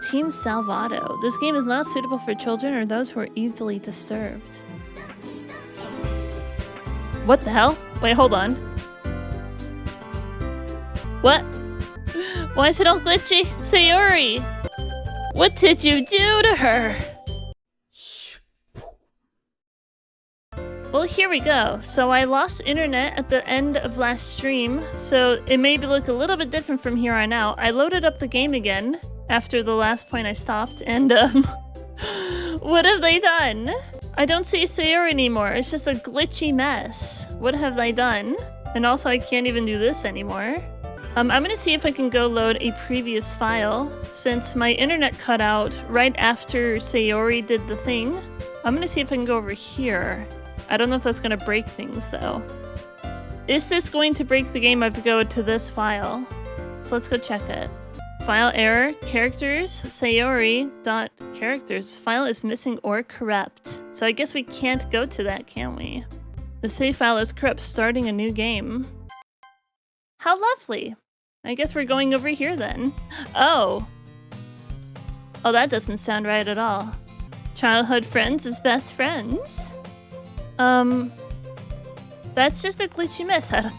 Team Salvato. This game is not suitable for children or those who are easily disturbed. What the hell? Wait, hold on. What? Why is it all glitchy? Sayori! What did you do to her? Well, here we go. So I lost internet at the end of last stream, so it may look a little bit different from here on out. I loaded up the game again after the last point I stopped, and what have they done? I don't see Sayori anymore. It's just a glitchy mess. What have they done? And also, I can't even do this anymore. I'm gonna see if I can go load a previous file, since my internet cut out right after Sayori did the thing. I'm gonna see if I can go over here. I don't know if that's gonna break things though. Is this going to break the game if I go to this file? So let's go check it. File error, characters, Sayori.characters. File is missing or corrupt. So I guess we can't go to that, can we? The save file is corrupt, starting a new game. How lovely. I guess we're going over here then. Oh. Oh, that doesn't sound right at all. Childhood friends is best friends. That's just a glitchy mess. I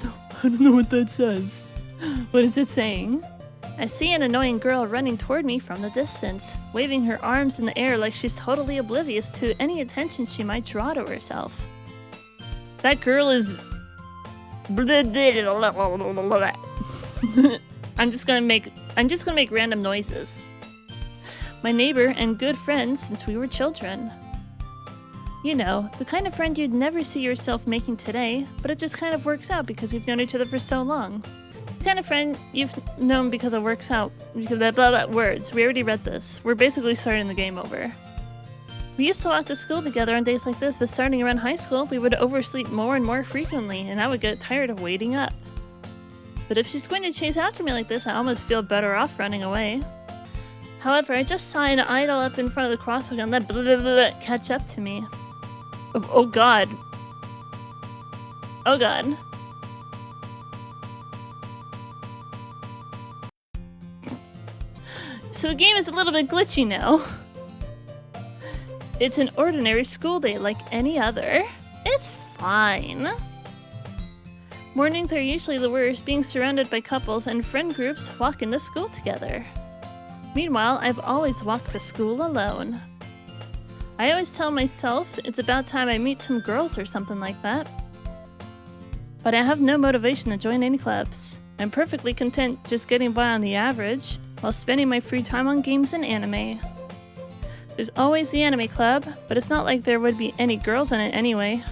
don't know what that says. What is it saying? I see an annoying girl running toward me from the distance, waving her arms in the air like she's totally oblivious to any attention she might draw to herself. That girl is... I'm just gonna make random noises. My neighbor and good friend since we were children. You know, the kind of friend you'd never see yourself making today, but it just kind of works out because you've known each other for so long. The kind of friend you've known because it works out. Because blah blah blah words. We already read this. We're basically starting the game over. We used to walk to school together on days like this, but starting around high school, we would oversleep more and more frequently, and I would get tired of waiting up. But if she's going to chase after me like this, I almost feel better off running away. However, I just saw an idol up in front of the crosswalk and let blah blah blah catch up to me. Oh god. Oh god. So the game is a little bit glitchy now. It's an ordinary school day like any other. It's fine. Mornings are usually the worst, being surrounded by couples and friend groups walking to school together. Meanwhile, I've always walked to school alone. I always tell myself it's about time I meet some girls or something like that. But I have no motivation to join any clubs. I'm perfectly content just getting by on the average, while spending my free time on games and anime. There's always the anime club, but it's not like there would be any girls in it anyway.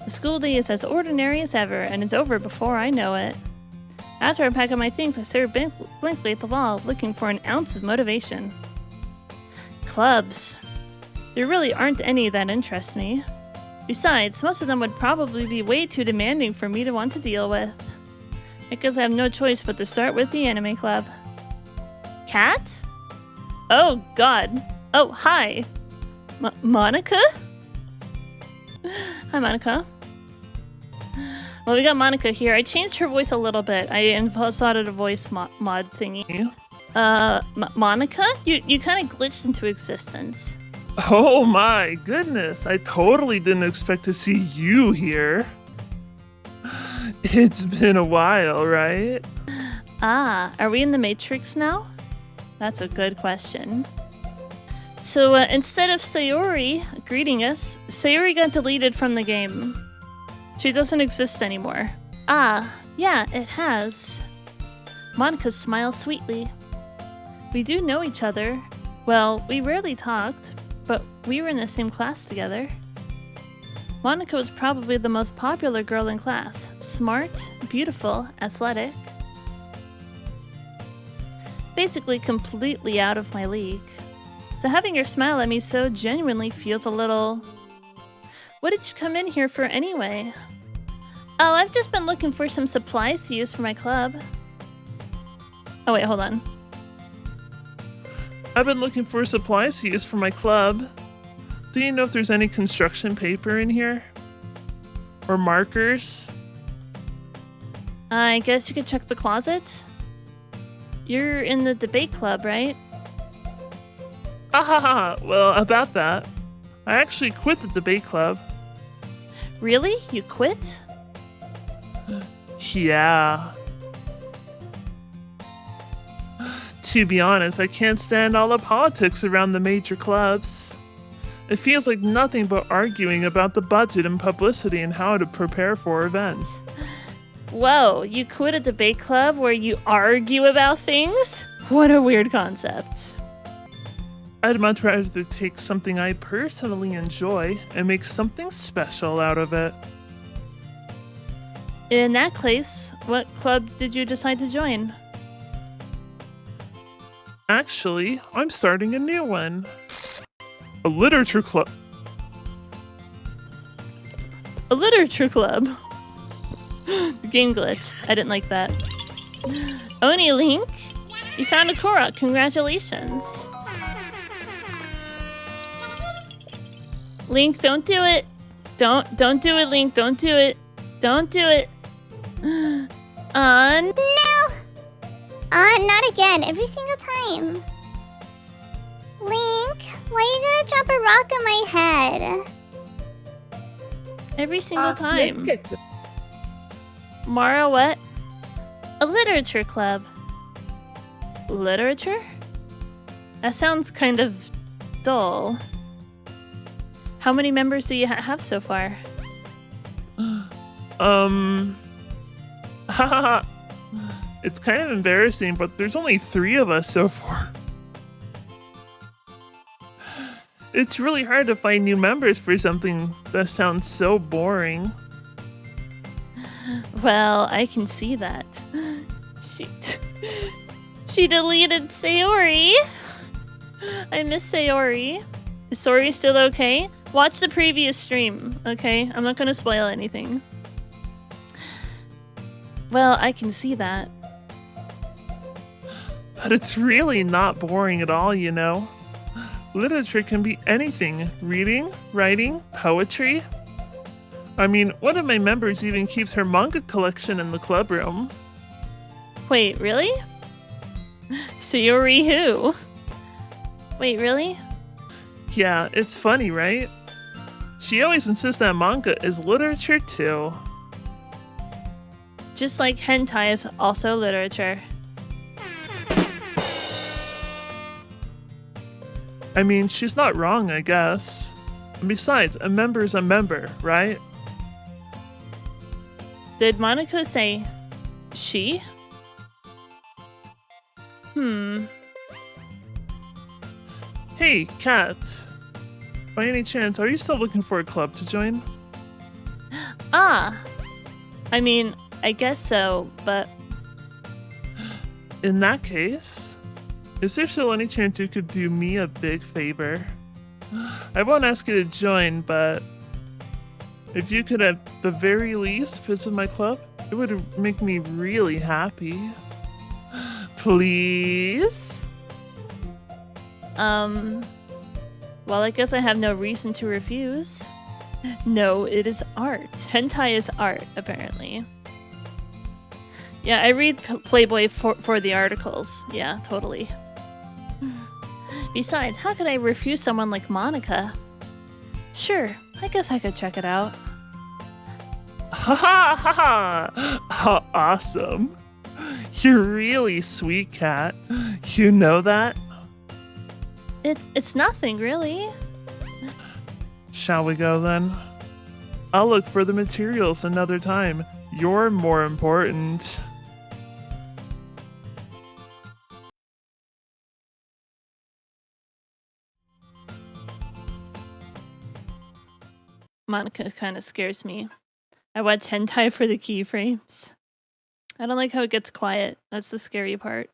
The school day is as ordinary as ever, and it's over before I know it. After I pack up my things, I stare blankly at the wall, looking for an ounce of motivation. Clubs. There really aren't any that interest me. Besides, most of them would probably be way too demanding for me to want to deal with. I guess I have no choice but to start with the anime club. Cat? Oh god. Oh, hi. Monica? Hi, Monica. Well, we got Monica here. I changed her voice a little bit. I installed a voice mod thingy. Monica? You kind of glitched into existence. Oh my goodness, I totally didn't expect to see you here. It's been a while, right? Ah, are we in the Matrix now? That's a good question. So instead of Sayori greeting us, Sayori got deleted from the game. She doesn't exist anymore. Ah, yeah, it has. Monica smiles sweetly. We do know each other. Well, we rarely talked, but we were in the same class together. Monica was probably the most popular girl in class. Smart, beautiful, athletic. Basically completely out of my league. So having her smile at me so genuinely feels a little... What did you come in here for anyway? Oh, I've just been looking for some supplies to use for my club. Oh wait, hold on. I've been looking for supplies to use for my club. Do you know if there's any construction paper in here? Or markers? I guess you could check the closet? You're in the debate club, right? Ah, well, about that. I actually quit the debate club. Really? You quit? Yeah. To be honest, I can't stand all the politics around the major clubs. It feels like nothing but arguing about the budget and publicity and how to prepare for events. Whoa, you quit a debate club where you argue about things? What a weird concept. I'd much rather take something I personally enjoy and make something special out of it. In that case, what club did you decide to join? Actually, I'm starting a new one. A literature club. A literature club. The game glitched. I didn't like that. Oni Link, you found a Korok. Congratulations. Link, don't do it. Don't do it, Link. Don't do it. Don't do it. No! Not again. Every single time. Link, why are you gonna drop a rock on my head? Every single time. Mara, what? A literature club. Literature? That sounds kind of dull. How many members do you have so far? Haha. It's kind of embarrassing, but there's only 3 of us so far. It's really hard to find new members for something that sounds so boring. Well, I can see that. She deleted Sayori. I miss Sayori. Is Sayori still okay? Watch the previous stream, okay? I'm not gonna spoil anything. Well, I can see that. But it's really not boring at all, you know? Literature can be anything. Reading, writing, poetry. I mean, one of my members even keeps her manga collection in the club room. Wait, really? Sayori who? Wait, really? Yeah, it's funny, right? She always insists that manga is literature too. Just like hentai is also literature. I mean, she's not wrong, I guess. And besides, a member's a member, right? Did Monica say she? Hey, Kat. By any chance, are you still looking for a club to join? Ah! I mean, I guess so, but In that case, is there still any chance you could do me a big favor? I won't ask you to join, but if you could at the very least visit my club, it would make me really happy. Please? well, I guess I have no reason to refuse. No, it is art. Hentai is art, apparently. Yeah, I read Playboy for the articles. Yeah, totally. Besides, how could I refuse someone like Monica? Sure, I guess I could check it out. Ha ha ha ha! How awesome! You're really sweet, Kat. You know that? It's nothing, really. Shall we go then? I'll look for the materials another time. You're more important. Monica kind of scares me. I watch hentai for the keyframes. I don't like how it gets quiet. That's the scary part.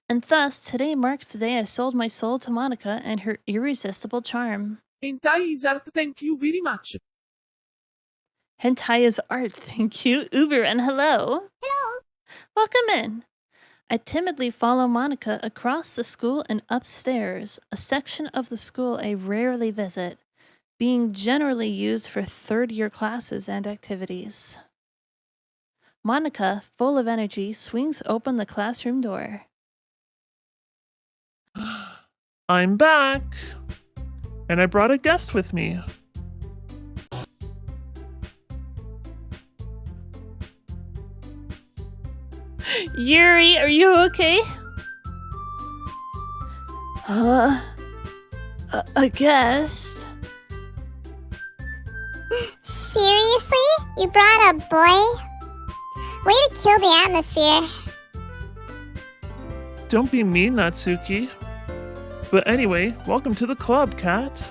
And thus, today marks the day I sold my soul to Monica and her irresistible charm. Hentai is art, thank you very much. Hentai is art, thank you. Uber and hello. Hello. Welcome in. I timidly follow Monica across the school and upstairs, a section of the school I rarely visit, being generally used for third-year classes and activities. Monica, full of energy, swings open the classroom door. I'm back! And I brought a guest with me. Yuri, are you okay? A guest? Seriously? You brought a boy? Way to kill the atmosphere. Don't be mean, Natsuki. But anyway, welcome to the club, Cat.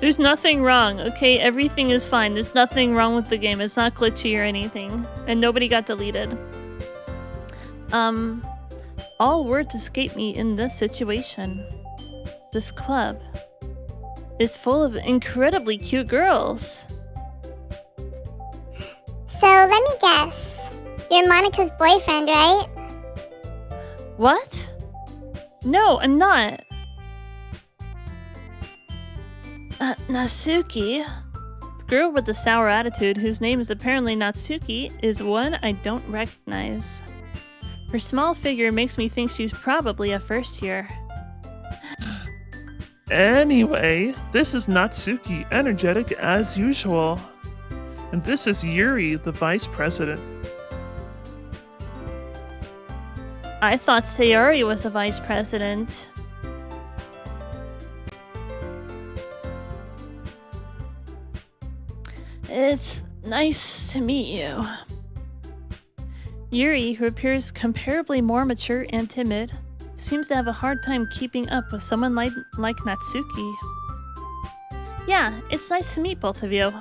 There's nothing wrong, okay? Everything is fine. There's nothing wrong with the game. It's not glitchy or anything. And nobody got deleted. All words escape me in this situation. This club is full of incredibly cute girls. So let me guess. You're Monika's boyfriend, right? What? No, I'm not. Natsuki? The girl with the sour attitude, whose name is apparently Natsuki, is one I don't recognize. Her small figure makes me think she's probably a first year. Anyway, this is Natsuki, energetic as usual. And this is Yuri, the vice president. I thought Sayori was the vice president. It's nice to meet you. Yuri, who appears comparably more mature and timid, seems to have a hard time keeping up with someone like Natsuki. Yeah, it's nice to meet both of you.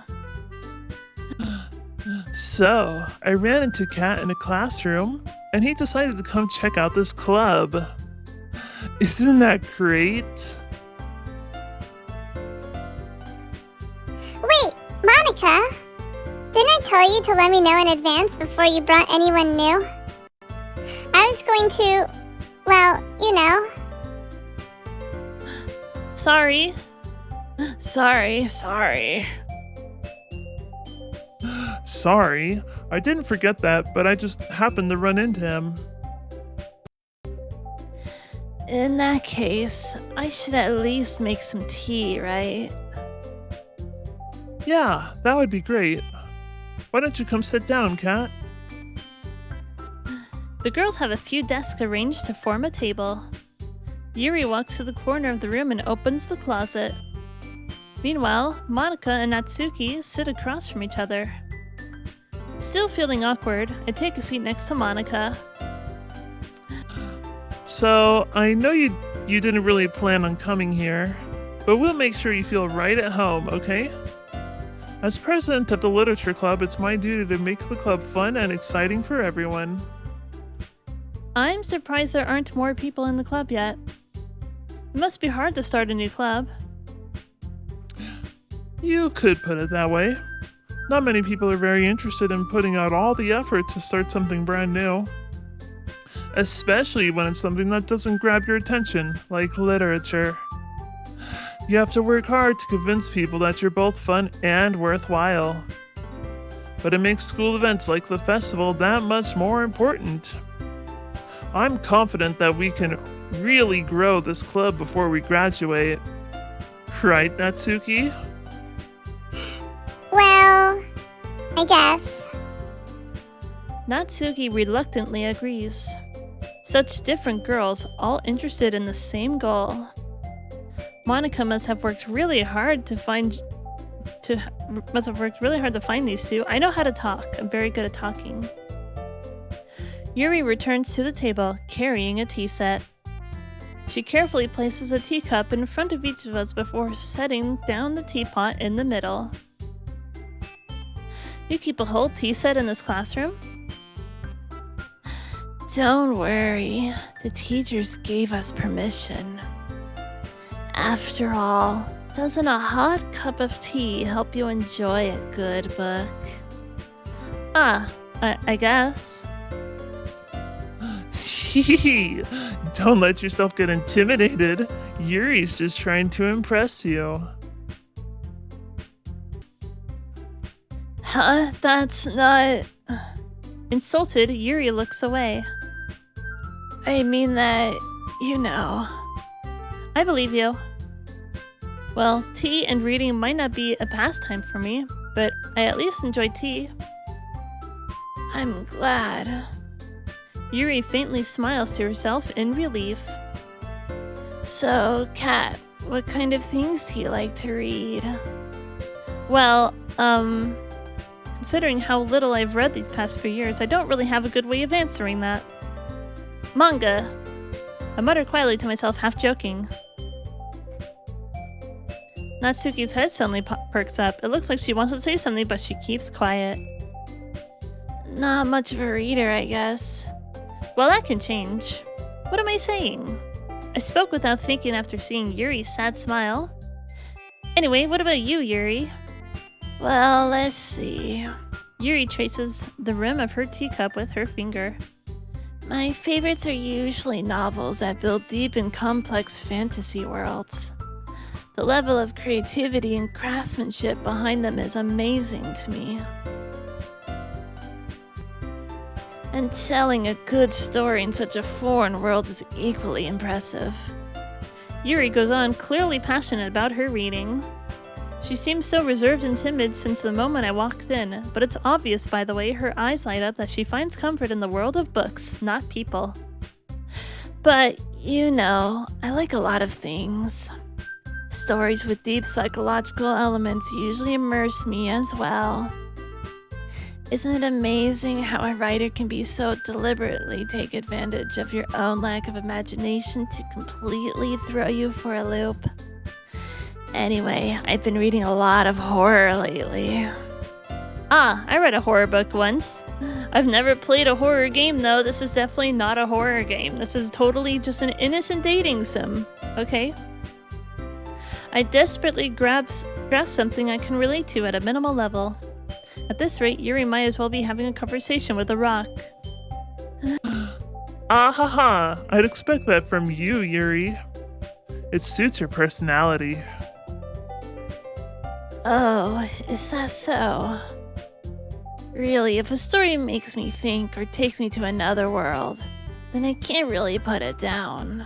So, I ran into Cat in a classroom, and he decided to come check out this club. Isn't that great? Wait, Monika? Didn't I tell you to let me know in advance before you brought anyone new? I was going to, well, you know. Sorry. Sorry. Sorry, I didn't forget that, but I just happened to run into him. In that case, I should at least make some tea, right? Yeah, that would be great. Why don't you come sit down, Cat? The girls have a few desks arranged to form a table. Yuri walks to the corner of the room and opens the closet. Meanwhile, Monika and Natsuki sit across from each other. Still feeling awkward, I take a seat next to Monika. So, I know you didn't really plan on coming here, but we'll make sure you feel right at home, okay? As president of the Literature Club, it's my duty to make the club fun and exciting for everyone. I'm surprised there aren't more people in the club yet. It must be hard to start a new club. You could put it that way. Not many people are very interested in putting out all the effort to start something brand new. Especially when it's something that doesn't grab your attention, like literature. You have to work hard to convince people that you're both fun and worthwhile. But it makes school events like the festival that much more important. I'm confident that we can really grow this club before we graduate. Right, Natsuki? Well, I guess. Natsuki reluctantly agrees. Such different girls, all interested in the same goal. Monika must have worked really hard to find these two. I know how to talk. I'm very good at talking. Yuri returns to the table, carrying a tea set. She carefully places a teacup in front of each of us before setting down the teapot in the middle. You keep a whole tea set in this classroom? Don't worry, the teachers gave us permission. After all, doesn't a hot cup of tea help you enjoy a good book? I guess. Don't let yourself get intimidated. Yuri's just trying to impress you. Huh? That's not... Insulted, Yuri looks away. I mean that, you know. I believe you. Well, tea and reading might not be a pastime for me, but I at least enjoy tea. I'm glad. Yuri faintly smiles to herself in relief. So, Kat, what kind of things do you like to read? Well, considering how little I've read these past few years, I don't really have a good way of answering that. Manga. I mutter quietly to myself, half joking. Natsuki's head suddenly perks up. It looks like she wants to say something, but she keeps quiet. Not much of a reader, I guess. Well, that can change. What am I saying? I spoke without thinking after seeing Yuri's sad smile. Anyway, what about you, Yuri? Well, let's see. Yuri traces the rim of her teacup with her finger. My favorites are usually novels that build deep and complex fantasy worlds. The level of creativity and craftsmanship behind them is amazing to me. And telling a good story in such a foreign world is equally impressive. Yuri goes on, clearly passionate about her reading. She seems so reserved and timid since the moment I walked in, but it's obvious by the way her eyes light up that she finds comfort in the world of books, not people. But, you know, I like a lot of things. Stories with deep psychological elements usually immerse me as well. Isn't it amazing how a writer can be so deliberately take advantage of your own lack of imagination to completely throw you for a loop? Anyway, I've been reading a lot of horror lately. Ah, I read a horror book once. I've never played a horror game though. This is definitely not a horror game. This is totally just an innocent dating sim, okay? I desperately grasp something I can relate to at a minimal level. At this rate, Yuri might as well be having a conversation with a rock. Ah ha ha! I'd expect that from you, Yuri. It suits your personality. Oh, is that so? Really, if a story makes me think or takes me to another world, then I can't really put it down.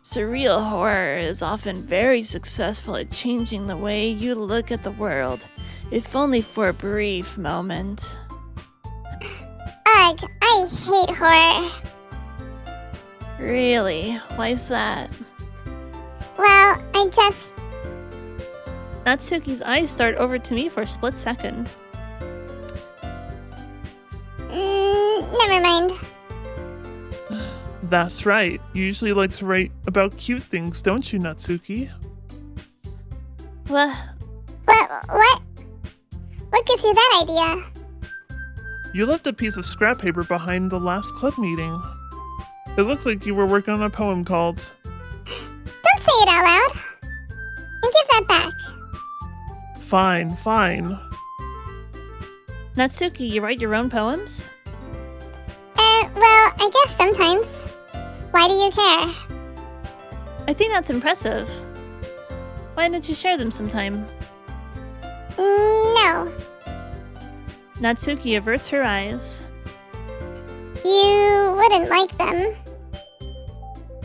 Surreal horror is often very successful at changing the way you look at the world, if only for a brief moment. Ugh, I hate horror. Really? Why's that? Well, I just... Natsuki's eyes start over to me for a split second. Never mind. That's right. You usually like to write about cute things, don't you, Natsuki? What gives you that idea? You left a piece of scrap paper behind the last club meeting. It looked like you were working on a poem called... Don't say it out loud. And give that back. Fine, fine. Natsuki, you write your own poems? Well, I guess sometimes. Why do you care? I think that's impressive. Why don't you share them sometime? No. Natsuki averts her eyes. You wouldn't like them.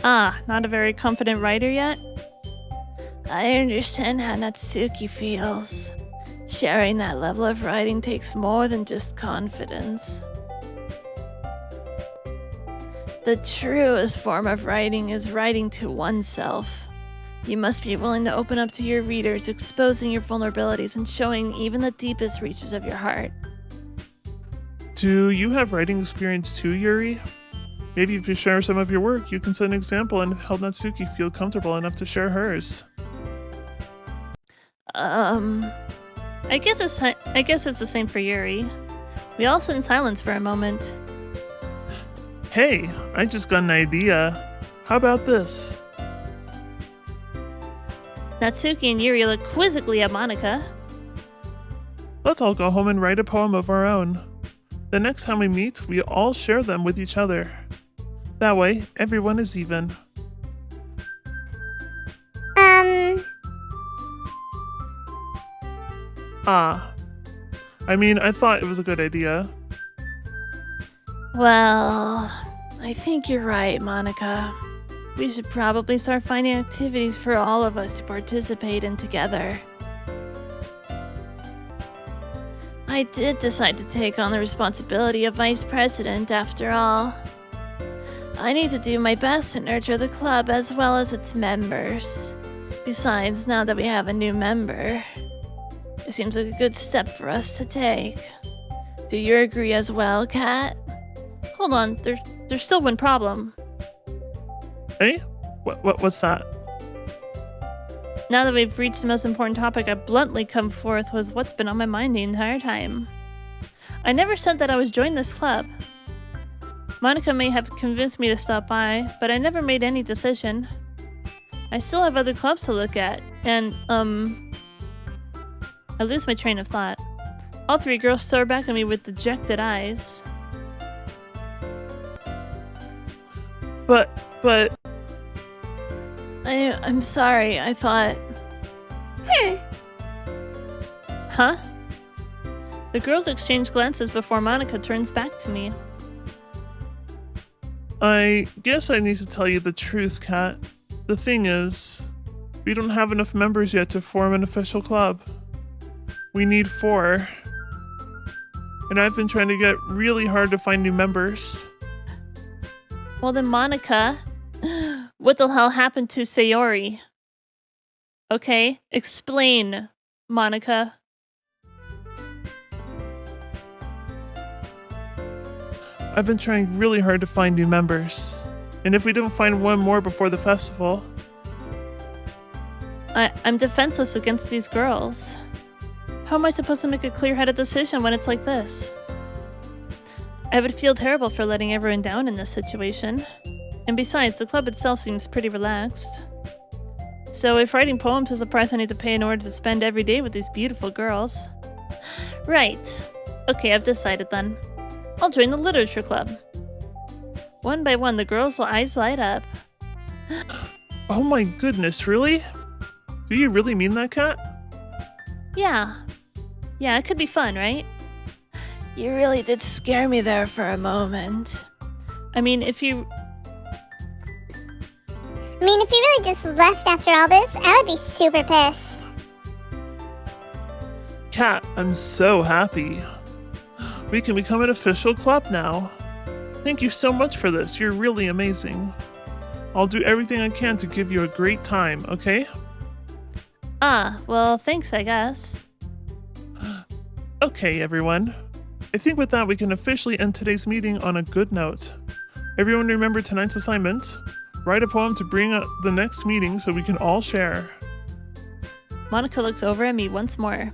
Ah, not a very confident writer yet? I understand how Natsuki feels. Sharing that level of writing takes more than just confidence. The truest form of writing is writing to oneself. You must be willing to open up to your readers, exposing your vulnerabilities and showing even the deepest reaches of your heart. Do you have writing experience too, Yuri? Maybe if you share some of your work, you can set an example and help Natsuki feel comfortable enough to share hers. I guess it's the same for Yuri. We all sit in silence for a moment. Hey, I just got an idea. How about this? Natsuki and Yuri look quizzically at Monika. Let's all go home and write a poem of our own. The next time we meet, we all share them with each other. That way, everyone is even. I thought it was a good idea. Well, I think you're right, Monica. We should probably start finding activities for all of us to participate in together. I did decide to take on the responsibility of vice president after all. I need to do my best to nurture the club as well as its members. Besides, now that we have a new member, it seems like a good step for us to take. Do you agree as well, Cat? Hold on, there's still one problem. Hey? What's that? Now that we've reached the most important topic, I bluntly come forth with what's been on my mind the entire time. I never said that I was joining this club. Monica may have convinced me to stop by, but I never made any decision. I still have other clubs to look at, and, I lose my train of thought. All three girls stare back at me with dejected eyes. But... I'm sorry, I thought... Huh? The girls exchange glances before Monica turns back to me. I guess I need to tell you the truth, Kat. The thing is, we don't have enough members yet to form an official club. We need 4. And I've been trying to get really hard to find new members. Well then, Monica, what the hell happened to Sayori? Okay, explain, Monica. I've been trying really hard to find new members. And if we don't find one more before the festival... I'm defenseless against these girls. How am I supposed to make a clear-headed decision when it's like this? I would feel terrible for letting everyone down in this situation. And besides, the club itself seems pretty relaxed. So if writing poems is the price I need to pay in order to spend every day with these beautiful girls... Right. Okay, I've decided then. I'll join the literature club. One by one, the girls' eyes light up. Oh my goodness, really? Do you really mean that, Kat? Yeah. Yeah, it could be fun, right? You really did scare me there for a moment. I mean, if you really just left after all this, I would be super pissed. Kat, I'm so happy. We can become an official club now. Thank you so much for this. You're really amazing. I'll do everything I can to give you a great time, okay? Well, thanks, I guess. Okay, everyone. I think with that, we can officially end today's meeting on a good note. Everyone remember tonight's assignment. Write a poem to bring up the next meeting so we can all share. Monica looks over at me once more.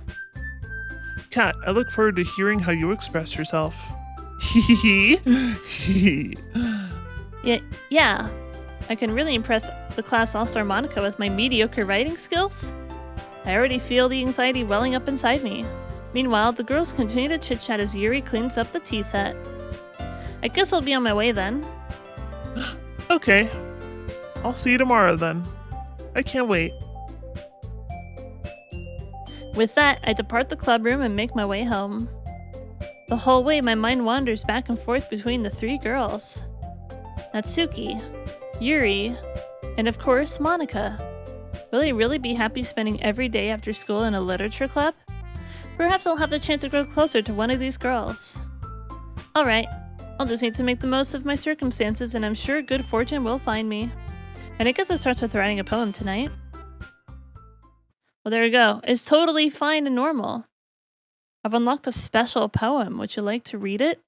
Kat, I look forward to hearing how you express yourself. Yeah. I can really impress the class all-star Monica with my mediocre writing skills. I already feel the anxiety welling up inside me. Meanwhile, the girls continue to chit-chat as Yuri cleans up the tea set. I guess I'll be on my way then. Okay. I'll see you tomorrow then. I can't wait. With that, I depart the club room and make my way home. The whole way, my mind wanders back and forth between the 3 girls. Natsuki, Yuri, and of course, Monica. Will I really be happy spending every day after school in a literature club? Perhaps I'll have the chance to grow closer to one of these girls. Alright, I'll just need to make the most of my circumstances and I'm sure good fortune will find me. And I guess it starts with writing a poem tonight. Well, there we go. It's totally fine and normal. I've unlocked a special poem. Would you like to read it?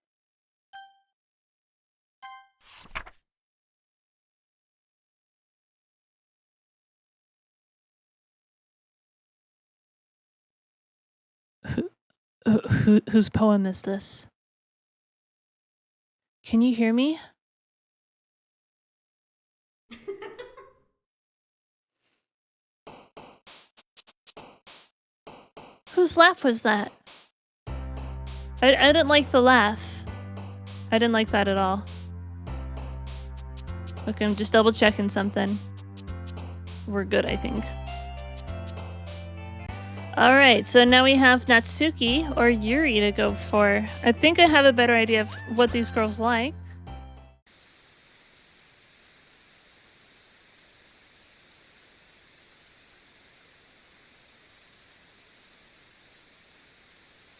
Whose poem is this? Can you hear me? Whose laugh was that? I didn't like the laugh. I didn't like that at all. Okay, I'm just double checking something. We're good, I think. Alright, so now we have Natsuki or Yuri to go for. I think I have a better idea of what these girls like.